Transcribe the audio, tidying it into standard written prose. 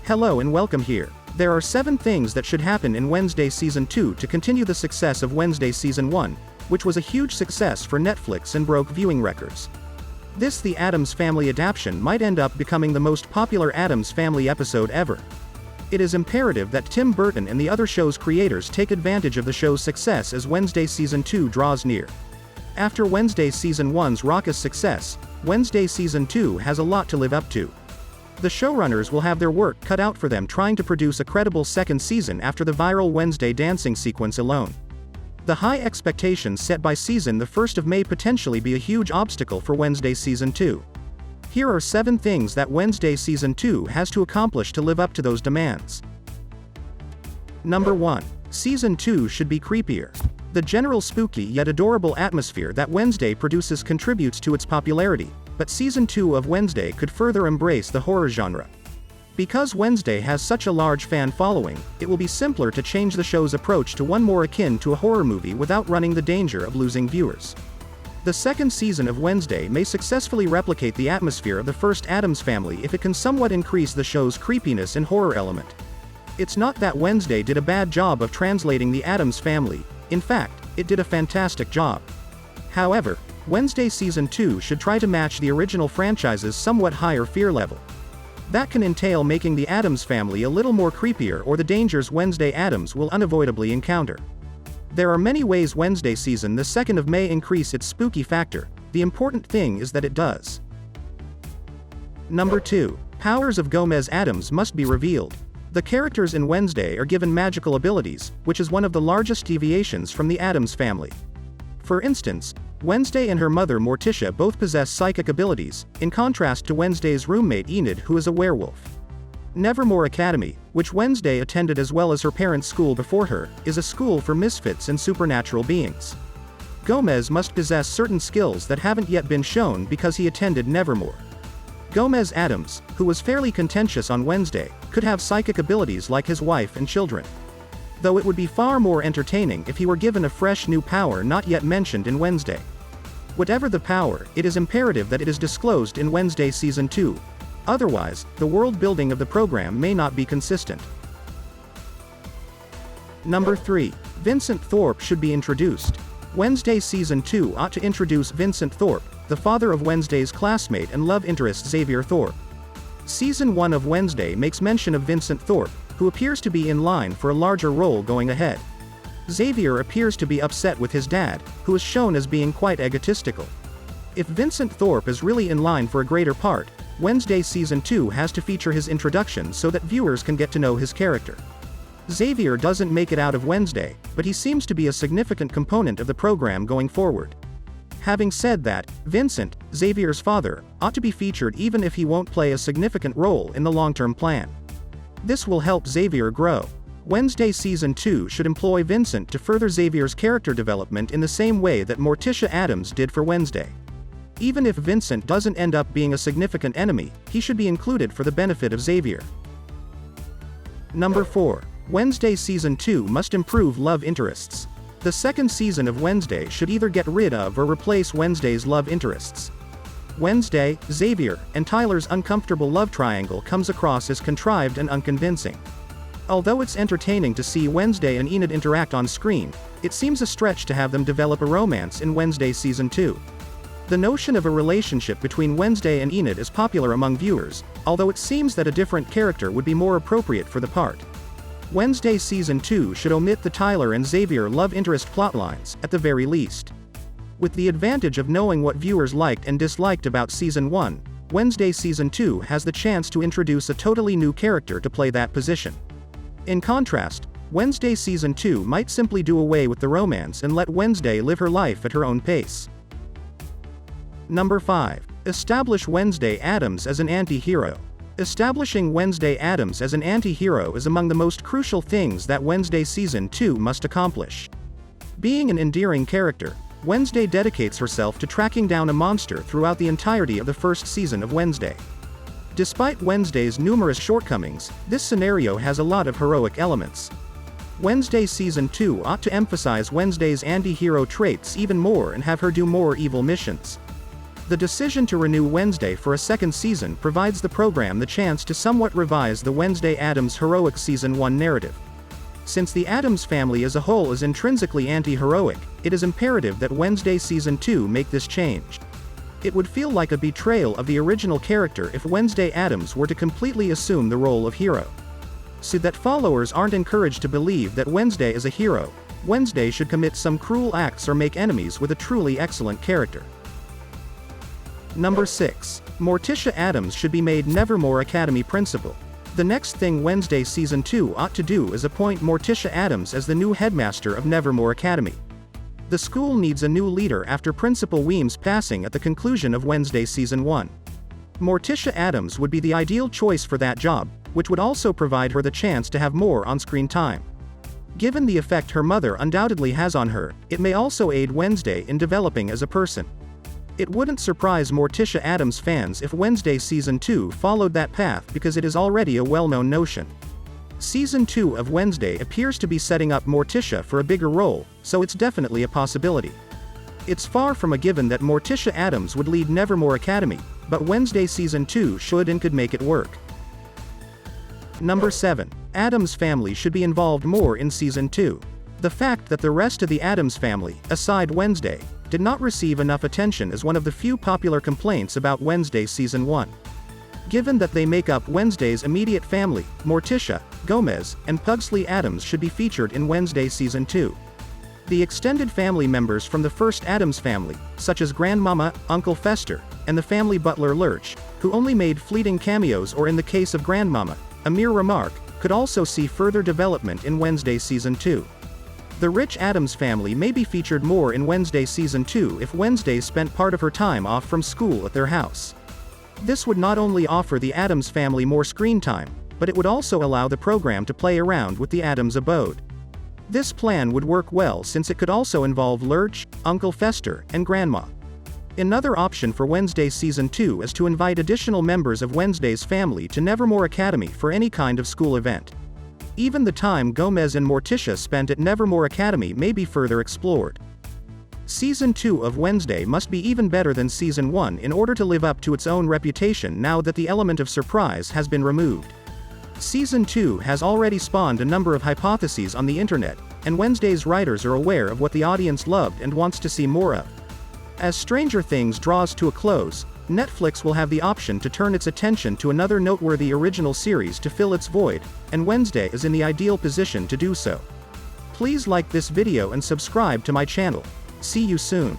Hello and welcome here. There are 7 things that should happen in Wednesday Season 2 to continue the success of Wednesday Season 1, which was a huge success for Netflix and broke viewing records. The Addams Family adaptation might end up becoming the most popular Addams Family episode ever. It is imperative that Tim Burton and the other show's creators take advantage of the show's success as Wednesday Season 2 draws near. After Wednesday Season 1's raucous success, Wednesday Season 2 has a lot to live up to. The showrunners will have their work cut out for them trying to produce a credible second season after the viral Wednesday dancing sequence alone. The high expectations set by season the 1st of May potentially be a huge obstacle for Wednesday Season 2. Here are 7 things that Wednesday Season 2 has to accomplish to live up to those demands. Number 1. Season 2 should be creepier. The general spooky yet adorable atmosphere that Wednesday produces contributes to its popularity, but Season 2 of Wednesday could further embrace the horror genre. Because Wednesday has such a large fan following, it will be simpler to change the show's approach to one more akin to a horror movie without running the danger of losing viewers. The second season of Wednesday may successfully replicate the atmosphere of the first Addams Family if it can somewhat increase the show's creepiness and horror element. It's not that Wednesday did a bad job of translating the Addams Family, in fact, it did a fantastic job. However, Wednesday Season 2 should try to match the original franchise's somewhat higher fear level. That can entail making the Addams Family a little more creepier or the dangers Wednesday Addams will unavoidably encounter. There are many ways Wednesday Season the 2nd of May increase its spooky factor, the important thing is that it does. Number 2. Powers of Gomez Addams must be revealed. The characters in Wednesday are given magical abilities, which is one of the largest deviations from the Addams Family. For instance, Wednesday and her mother Morticia both possess psychic abilities, in contrast to Wednesday's roommate Enid, who is a werewolf. Nevermore Academy, which Wednesday attended as well as her parents' school before her, is a school for misfits and supernatural beings. Gomez must possess certain skills that haven't yet been shown because he attended Nevermore. Gomez Addams, who was fairly contentious on Wednesday, could have psychic abilities like his wife and children. Though it would be far more entertaining if he were given a fresh new power not yet mentioned in Wednesday. Whatever the power, it is imperative that it is disclosed in Wednesday Season 2. Otherwise, the world building of the program may not be consistent. Number 3. Vincent Thorpe should be introduced. Wednesday Season 2 ought to introduce Vincent Thorpe, the father of Wednesday's classmate and love interest Xavier Thorpe. Season 1 of Wednesday makes mention of Vincent Thorpe, who appears to be in line for a larger role going ahead. Xavier appears to be upset with his dad, who is shown as being quite egotistical. If Vincent Thorpe is really in line for a greater part, Wednesday Season 2 has to feature his introduction so that viewers can get to know his character. Xavier doesn't make it out of Wednesday, but he seems to be a significant component of the program going forward. Having said that, Vincent, Xavier's father, ought to be featured even if he won't play a significant role in the long-term plan. This will help Xavier grow. Wednesday Season 2 should employ Vincent to further Xavier's character development in the same way that Morticia Addams did for Wednesday. Even if Vincent doesn't end up being a significant enemy, he should be included for the benefit of Xavier. Number 4. Wednesday Season 2 must improve love interests. The second season of Wednesday should either get rid of or replace Wednesday's love interests. Wednesday, Xavier, and Tyler's uncomfortable love triangle comes across as contrived and unconvincing. Although it's entertaining to see Wednesday and Enid interact on screen, it seems a stretch to have them develop a romance in Wednesday Season 2. The notion of a relationship between Wednesday and Enid is popular among viewers, although it seems that a different character would be more appropriate for the part. Wednesday Season 2 should omit the Tyler and Xavier love interest plotlines, at the very least. With the advantage of knowing what viewers liked and disliked about Season 1, Wednesday Season 2 has the chance to introduce a totally new character to play that position. In contrast, Wednesday Season 2 might simply do away with the romance and let Wednesday live her life at her own pace. Number 5. Establish Wednesday Addams as an anti-hero. Establishing Wednesday Addams as an anti-hero is among the most crucial things that Wednesday Season 2 must accomplish. Being an endearing character, Wednesday dedicates herself to tracking down a monster throughout the entirety of the first season of Wednesday. Despite Wednesday's numerous shortcomings, this scenario has a lot of heroic elements. Wednesday Season 2 ought to emphasize Wednesday's anti-hero traits even more and have her do more evil missions. The decision to renew Wednesday for a second season provides the program the chance to somewhat revise the Wednesday Addams heroic Season 1 narrative. Since the Addams family as a whole is intrinsically anti-heroic, it is imperative that Wednesday Season 2 make this change. It would feel like a betrayal of the original character if Wednesday Addams were to completely assume the role of hero. So that followers aren't encouraged to believe that Wednesday is a hero, Wednesday should commit some cruel acts or make enemies with a truly excellent character. Number 6. Morticia Addams should be made Nevermore Academy principal. The next thing Wednesday Season 2 ought to do is appoint Morticia Addams as the new headmaster of Nevermore Academy. The school needs a new leader after Principal Weems' passing at the conclusion of Wednesday Season 1. Morticia Addams would be the ideal choice for that job, which would also provide her the chance to have more on-screen time. Given the effect her mother undoubtedly has on her, it may also aid Wednesday in developing as a person. It wouldn't surprise Morticia Addams fans if Wednesday Season 2 followed that path because it is already a well-known notion. Season 2 of Wednesday appears to be setting up Morticia for a bigger role, so it's definitely a possibility. It's far from a given that Morticia Addams would lead Nevermore Academy, but Wednesday Season 2 should and could make it work. Number 7. Addams Family should be involved more in Season 2. The fact that the rest of the Addams Family, aside Wednesday, did not receive enough attention is one of the few popular complaints about Wednesday Season 1. Given that they make up Wednesday's immediate family, Morticia, Gomez, and Pugsley Addams should be featured in Wednesday Season 2. The extended family members from the first Addams family, such as Grandmama, Uncle Fester, and the family butler Lurch, who only made fleeting cameos or in the case of Grandmama, a mere remark, could also see further development in Wednesday Season 2. The rich Addams family may be featured more in Wednesday Season 2 if Wednesday spent part of her time off from school at their house. This would not only offer the Addams family more screen time, but it would also allow the program to play around with the Addams abode. This plan would work well since it could also involve Lurch, Uncle Fester, and Grandma. Another option for Wednesday Season 2 is to invite additional members of Wednesday's family to Nevermore Academy for any kind of school event. Even the time Gomez and Morticia spent at Nevermore Academy may be further explored. Season 2 of Wednesday must be even better than Season 1 in order to live up to its own reputation now that the element of surprise has been removed. Season 2 has already spawned a number of hypotheses on the internet, and Wednesday's writers are aware of what the audience loved and wants to see more of. As Stranger Things draws to a close, Netflix will have the option to turn its attention to another noteworthy original series to fill its void, and Wednesday is in the ideal position to do so. Please like this video and subscribe to my channel. See you soon.